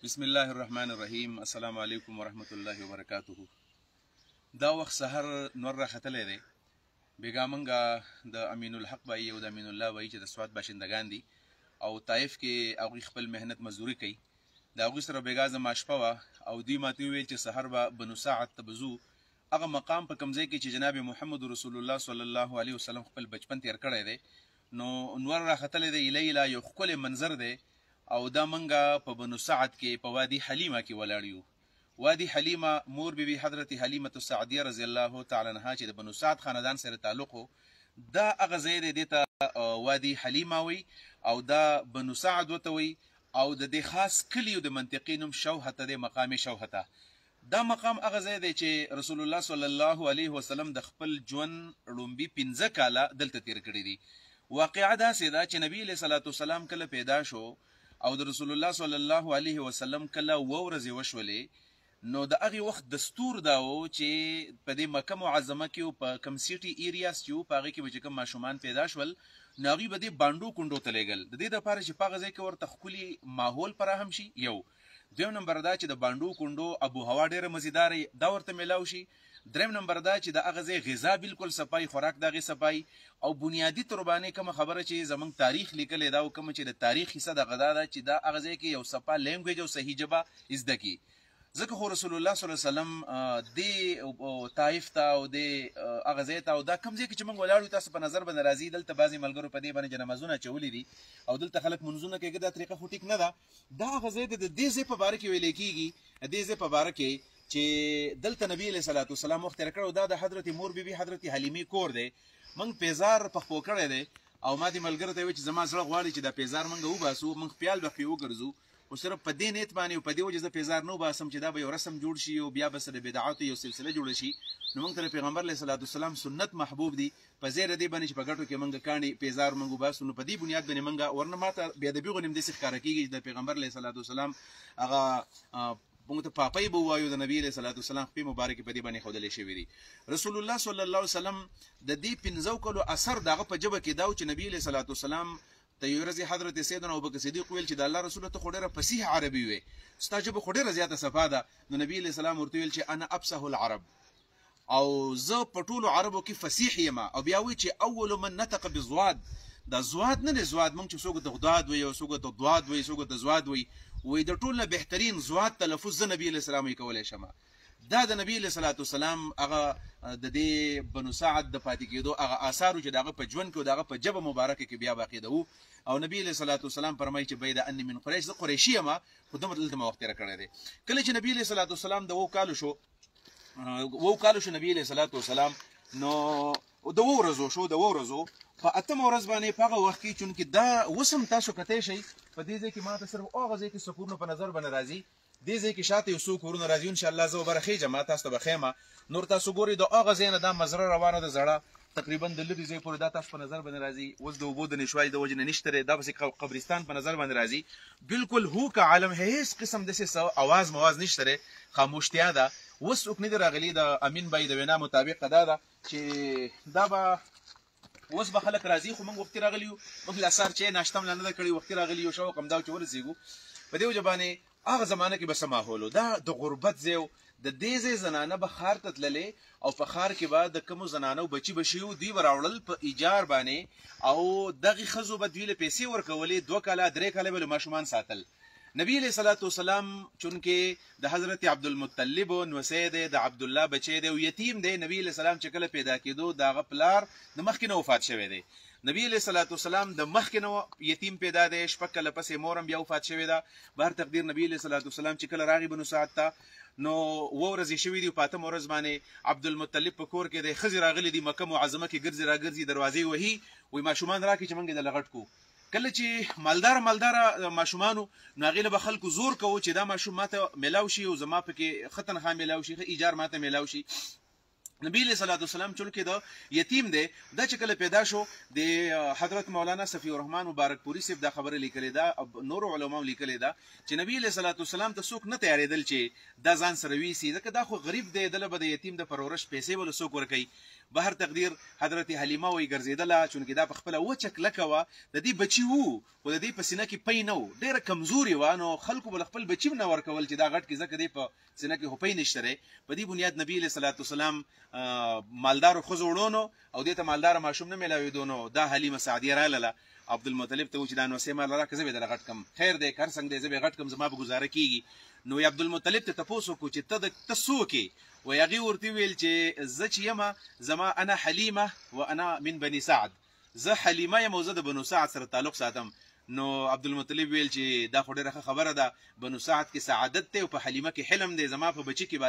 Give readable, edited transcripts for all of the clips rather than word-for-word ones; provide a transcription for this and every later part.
بسم الله الرحمن الرحیم. السلام علیکم ورحمت الله وبرکاته. دا وخت سحر نور راختلی دی. بیګا منګه د امین الحق بای او د امین الله بای چې د سوات باشندگان دي او طائف کې هغوی خپل مهنت مزدوري کوي. د هغوی سره بیګا زما شپه وه او دوی ماته وویل چې سحر به بنو ساعد ته به ځو. هغه مقام په کوم ځای کې چې جناب محمد رسول الله صلی الله علیه وسلم خپل بچپن تیر کړی دی، نو نور راختلی دی. ایله یو ښکلی منظر دی او دا منګه په بنو سعد کې په وادي حلیمه کې ولاړ یو. وادي حلیمه مور بیبي حضرت حلیمه السعدیه رضی الله تعالی عنها چې د بنو سعد خاندان سره تعلق و، دا هغه ځای دی، دې ته وادي حلیمه وی او دا بنو سعد ورته وی او د دې خاص کلیو د منطقې نوم شوهته دی، مقام شوهته. دا مقام هغه ځای دی چې رسول الله صلی الله علیه وسلم د خپل ژوند لومبي 15 کاله دلته تیر کړي دي. واقعه داسې ده چې نبی علیه صلوات وسلام کله پیدا شو او د رسول الله صلی الله علیه وسلم کله ورځې وشولې، نو د هغې وخت دستور دا و چې په دې مکه معظمه کې او په کم سیټي ایریاس چې و په هغې کې به چې کوم ماشومان پیدا شول، نو هغوی به دې بانډو کونډو ته لیږل، د دې دپاره چې په هغه ځای کې ورته ښکلي ماحول فراهم شي. یو دویم نمبر دا چې د بانډو کونډو ابو هوا ډېره مزیداره دا ورته میلاو شي. دریم نمبر دا چې د هغه ځای غذا بالکل صفای، خوراک د هغې صفای، او بنیادي تر باندې کومه خبره چې زموږ تاریخ لیکلی دا او کومه چې د تاریخ حصه دغه دا ده چې دا هغه ځای کې یو صفا لینګویج او صحیح ژبه زده کړي. ځکه خو رسول الله صلی الله علیه وسلم دې طایف ته او دې هغه ځای ته او دا کوم ځای کې چې موږ ولاړ یو، تاسو په نظر باندې راځي دلته بعضې ملګرو په دې باندې نمازونه اچولي دي او دلته خلک منځونه کوي، دا طریقه خو ټیک نه ده. دا هغه ځای دی، د دې ځای په باره کې ویلی کېږي، د دې ځای په باره کې چې دلته نبی علیه صلات وسلام وخت تېر کړی او دا د حضرت مور بیبي حضرت حلیمې کور دی. موږ پیزار پخپو کړی دی او ما دې ملګرو ته ویل چې زما زړه غواړي چې دا پیزار موږ وباسو، موږ خیال به پرې وګرځو، خو صرف په دې نیت باندې او په دې وجې زه پیزار نه وباسم چې دا به یو رسم جوړ شي او بیا به سره بدعاتو یو سلسله جوړه شي. نو موږ ته د پیغمبر علیه صلات وسلام سنت محبوب دي، په ځای د دې باندې چې په ګټو کې موږ کاڼي پیزار موږ وباسو. نو په دې بنیاد باندې موږ ورنه ماته بېادبي غوندې همداسې ښکاره کېږي چې د پیغمبر علیه صلات وسلام هغه موږ ته پاپی به ووایو، د نبي علیه صلات وسلام خپې مبارکې په دې باندې ښودلی شوي دي. رسول الله صلی الله علیه وسلم د دې 15 کلو اثر د هغه په ژبه کې دا و چې نبي علیه صلات وسلام ته یوې ورځې حضرت سیدنا ابوبکر صدیق ویل چې د الله رسول ته خو ډېره فصیح عربي وې، ستا ژبه خو ډېره زیاته صفا ده. نو نبي علیه السلام ورته ویل چې انا افصح العرب، او زه په ټولو عربو کې فصیح یم. او بیا وایي چې اول من نطق بزواد، دا زواد نه دی زواد، موږ چې څوک د غداد وایي او څوک د ضاد وایي څوک د زواد وایي، وایي د ټول نه بهترین زواد تلفظ زه نبي علیه السلام یې کولی شم. دا د نبی علیه صلات وسلام هغه د دې بنو سعد د پاتې کېدو هغه آثار چې د هغه په ژوند کې او د هغه په ژبه مبارکه کې بیا باقي ده. او نبی علیه صلات وسلام فرمایي چې بید انی من قریش، زه قریشي یم، خو دومره دلته ما وخت تېره کړی دی. کله چې نبی علیه صلات وسلام د 2 کالو شو نبی علیه صلات وسلام، نو د 2 ورځو شو، د 2 ورځو په 8مه ورځ باندې په هغه وخت کې چونکې دا اوس هم تاسو کتی شئ په دې ځای کې ما ته صرف هغه ځای کې څه کورونه په نظر باندې راځي، دې ځای کې شاته یو څو کورونه راځي، انشاءالله زه به راخېږم، ما تاسو ته به ښیم. نور تاسو ګورئ د هغه ځای نه دا مزره روانه ده زړه، تقریبا د لرې ځای پورې دا تاسو په نظر باندې راځي. اوس د اوبو د نشوالي د وجې نه نشته دی، دا پسې قبرستان په نظر باندې راځي. بالکل هو که عالم ہے، هېڅ قسم داسې اواز مواز نشته دی، خاموشتیا ده. اوس څوک نه دی راغلي. د امین بای د وینا مطابق دا ده چې دا به اوس به خلک راځي، خو موږ وختي راغلي یو، موږ لا سهار چای ناشته هم لا نه ده کړې، وختي راغلي یو، شوق همدا و چې ورسېږو. په دې وجه باندې هغه زمانه کې به څه ماحول و، دا د غربت ځای و. د دې ځای زنانه به ښار ته تللې او په ښار کې به د کومو زنانو بچي به شي وو، دوی به راوړل په ایجار باندې، او دغې ښځو به دوی له پیسې ورکولې، 2 کاله 3 کاله به له ماشومان ساتل. نبی علیه صلات وسلام چونکې د حضرت عبدالمطلب نوسی دی، د عبدالله بچی دی او یتیم دی. نبی علیه السلام چې کله پیدا کېدو د هغه پلار د مخکې نه وفات شوی دی. نبی علیه صلات وسلام د مخکې نه یتیم پیدا دی، 6 کاله پسې مور هم بیا وفات شوې ده. بهر تقدیر نبی علیه صلات وسلام چې کله راغی بنو سعد ته، نو 2 ورځې شوي دي، په 8مه ورځ باندې عبدالمطلب په کور کې دی، ښځې راغلي دي مکه معظمه کې ګرځي راګرځي، دروازې وهي، وایي ماشومان راکړي چې موږ یې دله غټ کړو. کله چې مالداره ماشومانو، نو هغې له به خلکو زور کوو چې دا ماشوم ماته میلاو شي او زما پکې ښه تنخوا میلاو شي، ښه ایجار ماته میلاو شي. نبی علیه صلات وسلام چونکې د یتیم دی، دا چې کله پیدا شو، د حضرت مولانا صفی الرحمن مبارکپوري صاحب دا خبره لیکلې ده، نورو علماو لیکلې ده چې نبی علیه صلات وسلام ته څوک نه تیارېدل چې دا ځان سره ویسي، ځکه دا خو غریب دی، دله به د یتیم د پرورش پیسې به له څوک ورکوي. به هر تقدیر حضرت حلیمه وایي ګرځېدله چونکې دا په خپله وچه کلکه وه د دې بچي وو خو د دې په سینه کې پی نه و ډېره کمزورې وه نو خلکو به له خپل بچي هم نه ورکول چې دا غټ کې ځکه دې په سینه کې خو پی نشته دی په دې بنیاد نبي علیه صلات وسلام مالدارو ښځو وړو نو او دې ته مالداره ماشوم نه میلاوېدو نو دا حلیمه سعدیه راغله عبدالمطلب ته و چې دا نو سې مال راکړه زه به دله غټ کړم خیر دی که هر څنګه دی زه به یې غټ کړم زما به ګزاره کېږي نو عبدالمطلب ته تپوس وکړو چې ته څوک یې وایي هغې ورته وویل چې زه چې یمه زما انا حلیمه و انا من بني سعد زه حلیمه یم او زه د بنو سعد سره تعلق ساتم نو عبدالمطلب ویل چې دا خو ډېره ښه خبره ده بنو سعد کې سعادت دی او په حلیمه کې حلم دی زما په بچي کې به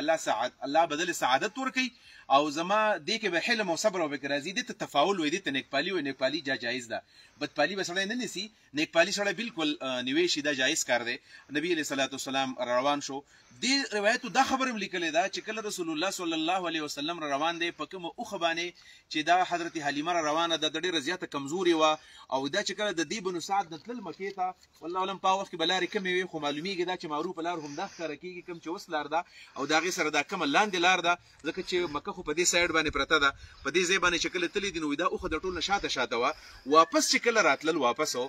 الله بدل سعادت ورکوي او زما دې کې به حلم او صبر او فکر راځي دې ته تفاول وایي دې ته نیکپالي وایي نیکپالي جایز ده بدپالي به سړی نه نیسي نیکپالي سړی بالکل نیوی شي دا جایز کار دی نبی علیه صلات وسلام روان شو دې روایتو دا خبره هم لیکلې ده چې کله رسول الله صلی الله علیه وسلم روان دی په کومه اوښه باندې چې دا حضرت حلیمه روانه ده د ډېره زیاته کمزورې وه او دا چې کله د دې بنو سعد نه تلل مکې ته والله اعلم په هغه وخت کې به لارې کمې وي خو معلومیږي دا چې معروفه لار همدا ښکاره کېږي کوم چې اوس لار ده او د هغې سره دا کومه لاندې لار ده ځکه چې مکه خو په دې سایډ باندې پرته ده په دې ځای باندې چې کله تللي دي نو دا اوښه د ټول نه شاته وه واپس چې کله راتلل واپسو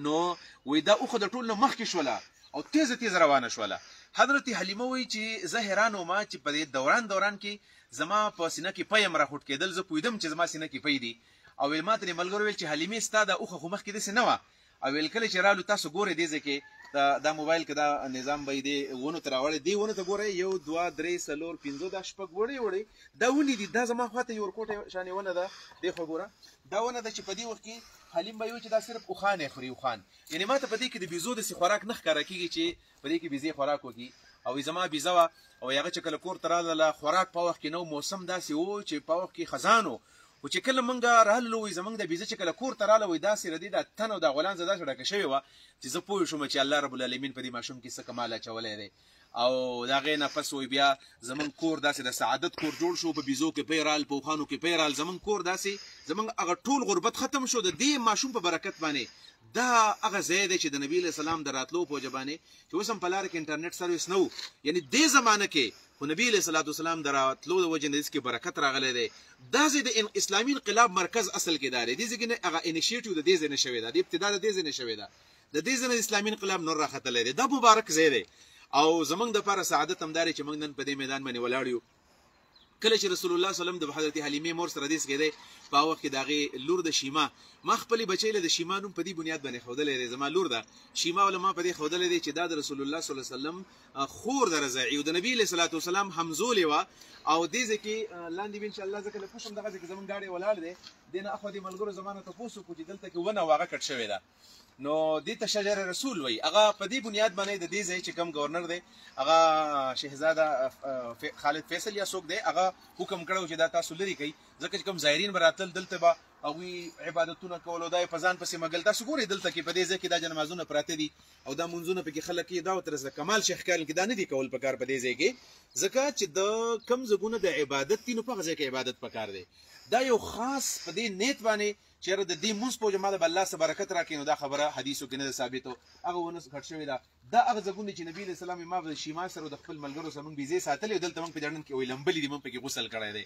نو وایي دا اوښه د ټول نه مخکې شوله او تیزه روانه شوله حضرت حلیمه وایي چې زه حیران وم چې په دې دوران کې زما په سینه کې پی هم راخوټ کېدل زه پوهېدم چې زما سینه کې پی دي او ویل ما ته یې ملګرو ویل چې حلیمې ستا دا اوښه خو مخکې داسې نه وه او ویل کله چې رالو تاسو ګورئ دې ځای کې دا موبایل کې دا نظام به یې دې ونو ته راوړی دې ونو ته ګورئ 1 2 3 4 5 دا شپږ وړې دا ونې دي دا زما خواته یو ورکوټه شانې ونه ده دې خو ګوره دا ونه ده چې په دې وخت کې حلیم به وایي چې دا صرف اوښان یې خوري اوښان یعنې ما ته په دې کې د بیزو داسې خوراک نه ښکاره کېږي چې په دې کې بیزې خوراک وکړي او زما بیزه وه او هغه چې کله کور ته راغله خوراک په وخت کې نه موسم داسې و چې په وخت کې خزان و خو چې کله موږ راغلو وایي زموږ د بیزه چې کله کور ته راغله وایي داسې ردې دا تن او دا غولانځه داسې ډکه شوې وه چې زه پوه شوم چې الله رب العالمین په دې ماشوم کې څه کمال اچولی دی او د هغې نه پس وایي بیا زموږ کور داسې د سعادت کور جوړ شو په بیزو کې پی رال په اوښانو کې پی رال زموږ کور داسې زموږ هغه ټول غربت ختم شو د دې ماشوم په برکت باندې دا هغه ځای دی چې د نبي علیه السلام د راتلو په وجه باندې چې اوس هم په لاره کې انټرنیټ سروس نه و یعنې دې زمانه کې خو نبي علیه صلات وسلام د راتلو د وجې نه دې کې برکت راغلی دی دا ځای د اسلامي انقلاب مرکز اصل کې دا دی دې ځای کې هغه انیشیټیو د دې ځای نه شوې ده د ابتدا د دې ځای نه شوې ده د دې ځای نه اسلامي انقلاب نور راختلی دی دا مبارک ځای دی او زمونږ دپاره سعادت همدا دی چې موږ نن په دې میدان باندې ولاړ یو کله چې رسول الله صلی الله علیه وسلم د حضرت حلیمې مور سره حدیث کېدی په هغه وخت کې د هغې لور د شیما ما خپلې بچی له د شیما نوم په دې بنیاد باندې ښودلی دی زما لور ده شیما وله ما په دې ښودلی دی چې دا د رسول الله صلی الله علیه وسلم خور د رضاعي او د نبي علیه صلات وسلام همزولې وه او دې ځای کې لاندې به انشاءالله ځکه له پوښم دغه ځای کې زموږ ګاډی ولاړ دی دې نه اخوا دې ملګرو زما نه تپوس وکړو چې دلته کې ونه او هغه کټ شوې ده نو دې ته شجر رسول وایي هغه په دې بنیاد باندې د دې ځای چې کوم گورنر دی هغه شهزاده خالد فیصل یا څوک دی هغه حکم کړی چې دا تاسو لرې کوئ ځکه چې کوم زایرین به راتلل دلته به هغوی عبادتونه کول او دا یې په ځان پسې مګل تاسو ګورئ دلته کې په دې ځای کې دا جنمازونه پراته دي او دا منځونه پکې خلک یې دا ورته د کمال شیخ ښکاري کې دا نه دي کول پکار په دې ځای کې ځکه چې د کم ځایونه د عبادت دي نو په هغه ځای کې عبادت پکار دی دا یو خاص په دې نیت باندې چېرې د دې مونځ په وجه ما د الله څه برکت راکړي نو دا خبره حدیثو کې نه ده ثابتو هغه ونه غټ شوې ده دا هغه ځایونه چې نبي علیه السلام ما د شیما سره د خپل ملګرو سره موږ بیزې ساتلې او دلته موږ په جنت کې وایي لمبلي دي موږ پکې غسل کړی دی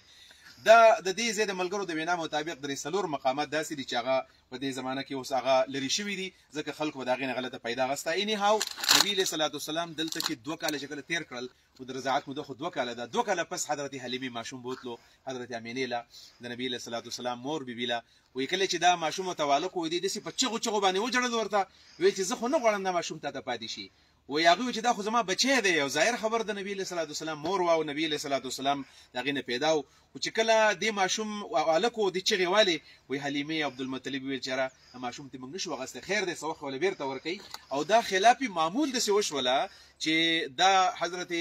دا د دې ځای د ملګرو د وینا مطابق درې څلور مقامات داسې دي چې هغه په دې زمانه کې اوس هغه لرې شوي دي ځکه خلکو به د هغې نه غلطه پیدا اخیسته اني هاو نبي علیه صلات وسلام دلته چې 2 کاله چې کله تېر کړل خو د رضاعت موده خو 2 کاله ده 2 کاله پس حضرت حلیمې ماشوم بوتلو حضرت امینې له د نبي علیه صلات وسلام مور بیبي له وایي کله چې دا ماشوم ورته واله کړو دې داسې په چغو باندې وجړل ورته ویل چې زه خو نه غواړم دا ماشوم تا ته پاتې شي وایي هغوی چې دا خو زما بچی دی او ظاهر خبر د نبي علیه صلات وسلام مور وه او نبي علیه صلات وسلام د هغې نه پیدا و خو چې کله دې ماشوم واله کړو دې چغې والې وایي حلیمې عبدالمطلب ویل چې یاره ماشوم ته موږ نه شو اخیستی خیر دی څه وخت وله بېرته ورکوي او دا خلافي معمول داسې وشوله چې دا حضرت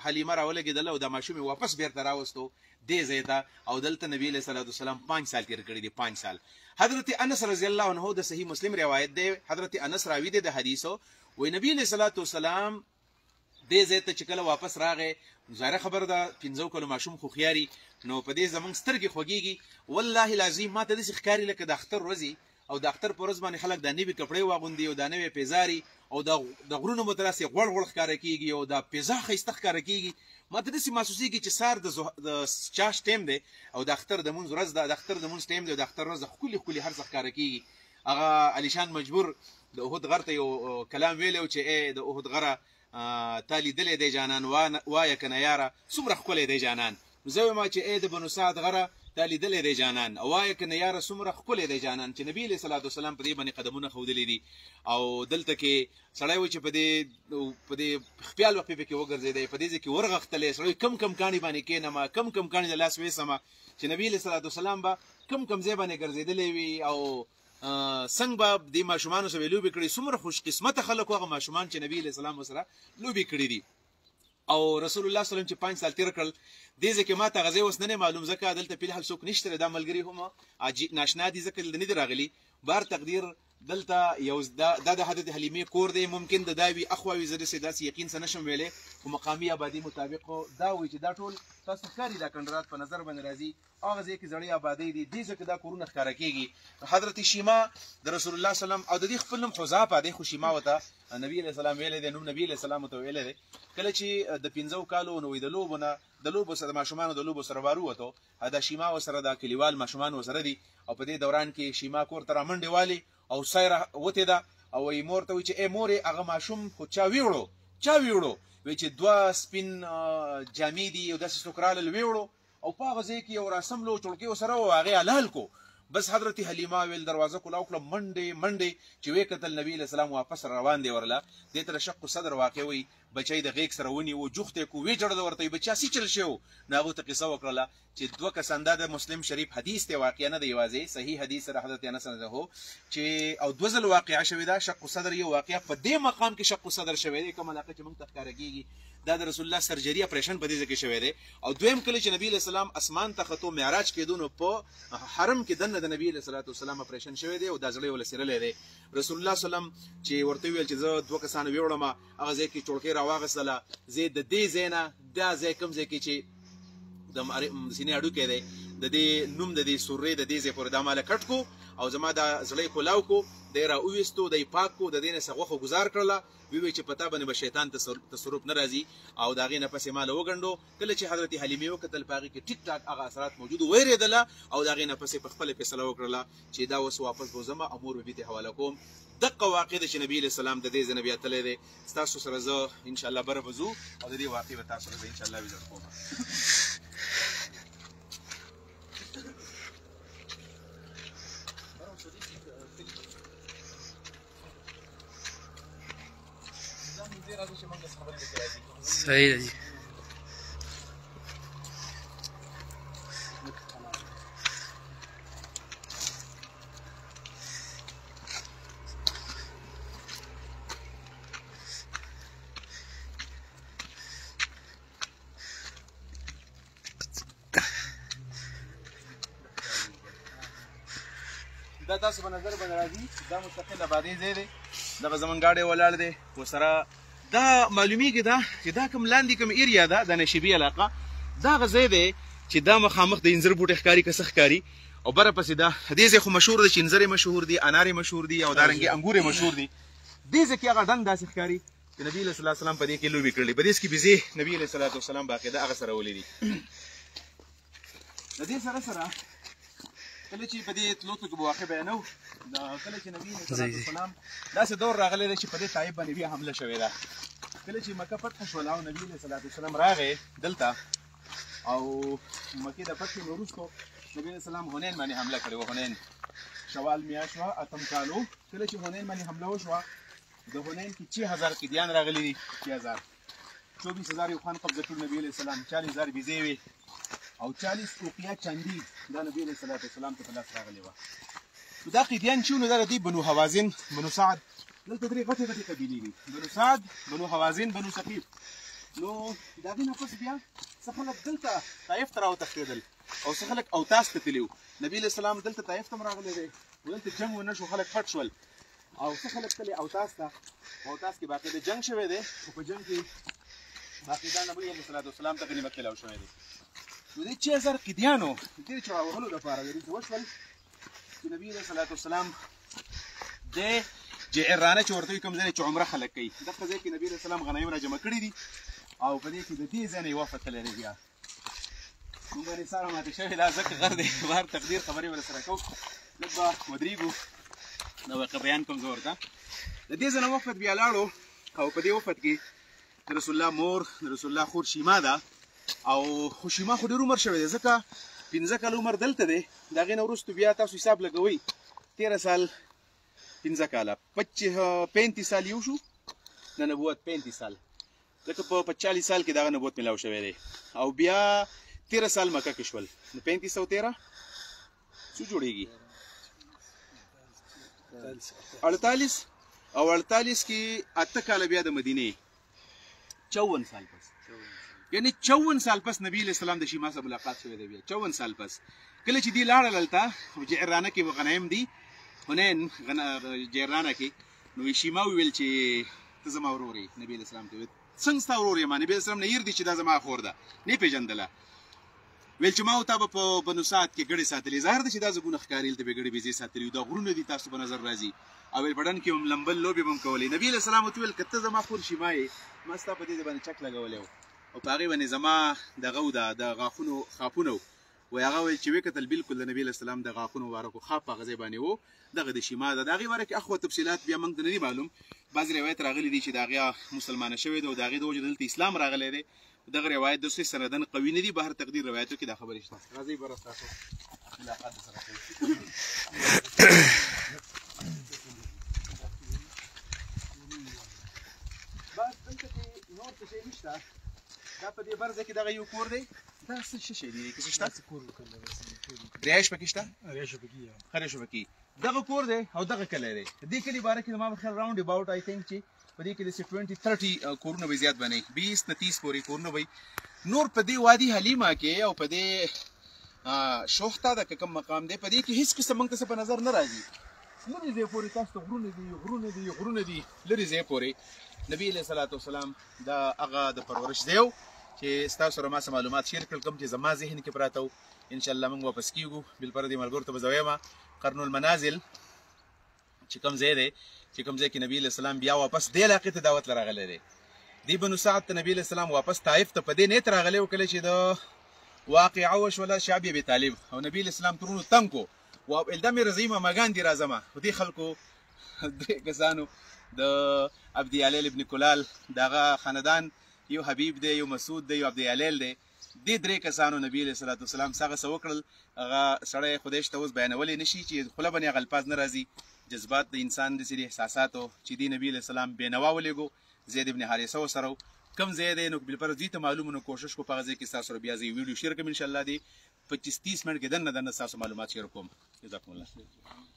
حلیمه راولګېدله او دا ماشوم یې واپس بېرته راوستو دې ځای ته او دلته نبي علیه صلات وسلام 5 سال تېر کړي دي 5 سال حضرت انس رضی الله عنه د صحیح مسلم روایت دی حضرت انس راوي دی د حدیثو وایي نبي علیه صلات وسلام دې ځای ته چې کله واپس راغی ظاهره خبره ده 15 کلو ماشوم خو خیاري نو په دې زموږ سترګې خوږېږي والله العظیم ما ته داسې ښکاري لکه د اختر ورځې او د اختر په ورځ باندې خلک دا نوي کپړې واغوندي او دا نوې پیزاري او د غرونو متراسي غوړ غوړ ښکاره کېږي او دا پیزا ښایسته ښکاره کېږي. ما ته داسې محسوسېږي چې سهار د چاش ټایم دی او د اختر د مونځ ورځ ده، د اختر د مونځ ټایم دی او د اختر ورځ ده، ښکلي ښکلي هر څه ښکاره کېږي. هغه علیشان مجبور د احد غر ته یو کلام ویلی و چې ای د احد غره تا لیدلی دی جانان، وایه که نه یاره څومره ښکلی دی جانان. نو زه وایم چې ای د بنو سعد غره تا لیدلی دی جانان، وایه که نه یاره څومره ښکلی دی جانان، چې نبي علیه صلات وسلام په دې باندې قدمونه ښودلي دي. او دلته کې سړی وایي چې په دې خپیال وقفې پکې وګرځېدی، په دې ځای کې ورغښتلی، سړی کم کم کاڼي باندې کښېنمه، کم کاڼي د لاس ویسمه، چې نبي علیه صلات وسلام به کم ځای باندې ګرځېدلی وي او څنګه به دې ماشومانو سره لوبې کړي. څومره خوش قسمته خلک هغه ماشومان چې نبي علیه السلام ورسره لوبې کړي دي. او رسول الله صلی الله علیه وسلم چې 5 سال تیر کړل، دې ځای کې ما ته غزې اوس نه معلوم، ځکه دلته فی الحال څوک نشته، دا ملګري هم ناشنا دي ځکه دلته نه دي راغلي. بهر تقدیر دلته یو دا د حضرت حلیمې کور دی، ممکن د دا وي اخوا وي، زه داسې یقین څه نشم ویلی، خو مقامي آبادي مطابق دا وایي چې دا ټول تاسو ښکاري دا کنډرات په نظر باندې راځي، هغه ځای کې زړې آبادۍ دي، دې ځای کې دا کورونه ښکاره کېږي. حضرت شیما د رسول الله صلی الله علیه وسلم او د دې خپل نوم حذافه دی، خو شیما ورته نبي علیه السلام ویلی دی، نوم نبي علیه السلام ورته ویلی دی. کله چې د 15 کالو نو د لوبو سره د ماشومانو د لوبو سره بار ووتو، دا شیما ورسره د کلیوال ماشومان ورسره دي، او په دې دوران کې شیما کور ته رامنډې والي او سایره وتې ده، او وایي مور ته وایي چې ای مورې هغه ماشوم خو چا ویوړو وایي چې 2 سپین جامې دي او داسې څوک رالل ویوړو، او په هغه ځای کې یو راسم لو چړکۍ ورسره و، هغې حلال کو. بس حضرت حلیمه ویل دروازه کولاو کړه، منډې چې ویې کتل نبي علیه السلام واپس روان دی ورله. دې ته د شق صدر واقع وایي، بچی د غیږ سره ونیو، جوخت یې کو، ویې جړل ورته، وایي بچا څه چل شوی و؟ نو هغو ته قصه وکړله چې 2 کسان، دا د مسلم شریف حدیث دی، واقعه نه دی یوازې، صحیح حدیث سره حضرت انس رضی الله چې او 2 ځل واقعه شوې ده. شق صدر یو واقعه په دې مقام کې شق صدر شوی دی، کوم علاقه چې موږ ته ښکاره کېږي، دا د رسول الله سرجري اپریشن په دې ځای کې شوی دی. او دویم کله چې نبی علیه السلام اسمان ته ختو، معراج کېدو، نو په حرم کې دننه د نبی علیه السلام اپریشن شوی دی او دا زړه یې ولسیرلی دی. رسول الله صلی الله علیه وسلم چې ورته ویل چې زه 2 کسان ویوړم، هغه ځای کې چړکۍ راواغېستله، زه د دې ځای نه دا ځای کوم ځای کې چې د سینې هډوکی دی، د دې نوم د دې سورې د دې ځای پورې دا ماله کټ کو، او زما دا زړه یې کولاو کو، دی را وویستو، دی پاک کو، د دې نه څه غوښه ګزار کړله، ویې چې په تا باندې به شیطان تصرف نه راځي، او د هغې نه پسې ماله وګنډو. کله چې حضرت حلیمې وکتل په هغې کې ټیک ټاک هغه اثرات موجود ویرېدله، او د هغې نه پسې په خپله فیصله وکړله چې دا اوس واپس به ځمه او مور بیبي ته حواله کوم. دقه واقع ده چې نبي علیه السلام د دې ځای نه بیاتلی دی. ستاسو سره زه انشاءالله بره به ځو او د دې واقع به تاسو سره زه انشاءالله ویزت کوم. صحیح ده جی. دا تاسو په نظر باندې راځي، دا مستقل آبادي ځای دی، دغه زموږ ګاډی ولاړ دی، ورسره دا معلومیږي ده چې دا کوم لاندې کوم ایریا ده، د نشیبي علاقه، دا هغه ځای دی چې دا مخامخ د انځر بوټی ښکاري که څه ښکاري، او بره پسې دا دې ځای خو مشهور دی چې انځر یې مشهور دي، انار یې مشهور دي، او دارنګې انګور یې مشهور دي. دې ځای کې هغه ډنګ داسې ښکاري چې نبي علیه صلات وسلام په دې کې لوبې کړلې، په دې کې بېزې نبي علیه صلات وسلام باقاعده هغه سره ولې دي. د دې سره کله چې په دې تلو کې به واقع بیانو، کله چې نبي علیه صلات وسلام داسې دور راغلی دی چې په دې طایف باندې بیا حمله شوې ده. کله چې مکه فتح شوله او نبي علیه صلات وسلام راغی دلته، او مکې د فتح نه وروستو نبي علیه السلام هنین باندې حمله کړې وه. هنین شوال میاشت وه، 8 کالو. کله چې هنین باندې حمله وشوه، د هنین کې 6000 قیدیان راغلي دي، 6000 24000 یو خان قبضه کړ نبي علیه السلام، 40000 بیزې وې، او 40 اوقیه چندي دا نبي علیه صلات وسلام ته په لاس راغلې وه. نو دا قیدیان چې وو، نو دا د دوی بنو حوازن، بنو سعد، دلته 3 غټې قبیلې دي، بنو سعد، بنو حوازن، بنو ثقیف. نو د هغې نه پس بیا څه خلک دلته طایف ته راوتښتېدل، او څه خلک اوتاس ته تللي وو. نبي علیه السلام دلته طایف ته هم راغلی دی، دلته جنګ ونه شو، خلک پټ شول، او څه خلک تللي اوتاس ته. په اوتاس کې باقاعده جنګ شوی دی، خو په جنګ کې باقاعده نبي علیه صلات وسلام ته غنیمت میلاو شوی دی. نو دې 6000 قیدیانو د دې چې راوهلو دپاره د دې څه وشول چې نبي علیه صلات وسلام د جعرانه چې ورته کوم ځای چې عمره خلک کوي دغه ځای کې نبی علیه السلام غنایم را جمع کړي دي او په دې کې د دې ځای نه یې وفد تللی دی بیا موږ باندې ساره ماته شوې دا ځکه غر دی بهر تقدیر خبرې به سره کوو لږ به ودرېږو دا واقع بیان کوم زه ورته د دې ځای نه وفد بیا لاړو او په دې وفد کې د رسول الله مور د رسول الله خور شیما ده او خو شیما خو ډېر عمر شوی دی ځکه 15 کاله عمر دلته دی د هغې نه وروستو بیا تاسو حساب لګوئ 13 سال 15 کاله 35 سال یو شو د نبوت 35 سال ځکه په 40 سال کې دغه نبوت میلاو شوی دی او بیا 13 سال مکه کې شول نو 35 او 13 څو جوړېږي 48 او 48 کې 8 کاله بیا د مدینې 54 سال پس یعنی 54 سال پس نبی علیہ السلام د شیما سره ملاقات شوی دی بیا 54 سال پس کله چې دی لاړل هلته جعرانه کې غنایم دي هنین جعرانه کې نو شیما وویل چې ته زما ورور یې نبی علیہ السلام ته وویل څنګه ستا ورور یم نبی علیہ السلام نه هېر دي چې دا زما خور ده نه یې پېژندله ویل چې ما او تا به په بنو سعد کې ګړې ساتلې ظاهر ده چې دا زګونه ښکاري هلته به ګړې بیزې ساتلي وي دا غرونه دي تاسو په نظر راځي او ویل په ډنډ کې هم لمبل لوبې به هم کولې نبي علیه السلام ورته وویل که ته زما خور شیما یې ما ستا په دې باندې چک لګولی و او په هغې باندې زما دغه و د غاښونو خاپونه و وایي هغه ویل چې وکتل بلکل د نبي علیه السلام د غاښونو مبارکو خاپ په هغه ځای باندې و دغه د شیما ده د هغې باره کې اخوه تفصیلات بیا موږ ته نه دي معلوم بعض روایت راغلی دي چې د هغې مسلمانه شوې ده او د هغې د وجې دلته اسلام راغلی دی دغه روایت د سندن قوي نه دي بهر تقدیر روایتو کې دا خبرې شته راځئ بره ستاسو ملاقات سره کوو بس دلته کې نور څه شی نشته دا په دې بر ځای کې دغه یو کور دی دا څه شی دی که څه شته رهایش پکې شته رهایش پکې دغه کور دی او دغه کلی دی د دې کلي باره کې زما په خیال راونډ اباؤټ آی تھنک چې په دې کې داسې 20-30 کورونه به زیات بنئ 20 نه 30 پورې کورونه به نور په دې وادي حلیمه کې او په دې شوخته د کوم مقام دی په دې کې هیڅ قسم موږ ته څه په نظر نه راځي لرې ځای پورې تاسو ته غرونه دي لرې ځای پورې نبي علیه صلات وسلام د هغه د پرورش ځای و چې ستاسو سره ما څه معلومات شیر کړل کوم چې زما ذهن کې پراته و انشاءالله موږ واپس کیږو بالپره دې ملګرو ته به زه وایم قرن المنازل چې کوم ځای دی چې کوم ځای کې نبی علیه السلام بیا واپس دې علاقې ته دعوت راغلی دی دې بنو سعد ته نبی علیه السلام واپس طایف ته په دې نیت راغلی و کله چې د واقعه وشوله شعب ابي طالب او نبی علیه السلام ترونو تنګ کو و الدا مې رضی ماګان دي راځمه خو دې خلکو درې کسانو د عبدي علیل ابن کلال دغه خاندان یو حبیب دی یو مسعود دی یو عبدي علیل دی دې درې کسانو نبی علیه الصلوة والسلام څه وکړل هغه سړی خدای شته اوس بیانولی نه شي چې خوله باندې هغه الفاظ نه راځي جذبات د انسان داسې د احساساتو چې دې نبي علیه السلام بېنوا ولېږو زید ابن حارثه ورسره کم ځای دی نو بالفرض دوی ته معلوم نو کوشش کو په هغه ځای کې ستاسو سره بیا زه ویډیو شیر کوم انشاءالله دی 25-30 منټ کې دننه ستاسو معلومات شیر کوم جزاکم الله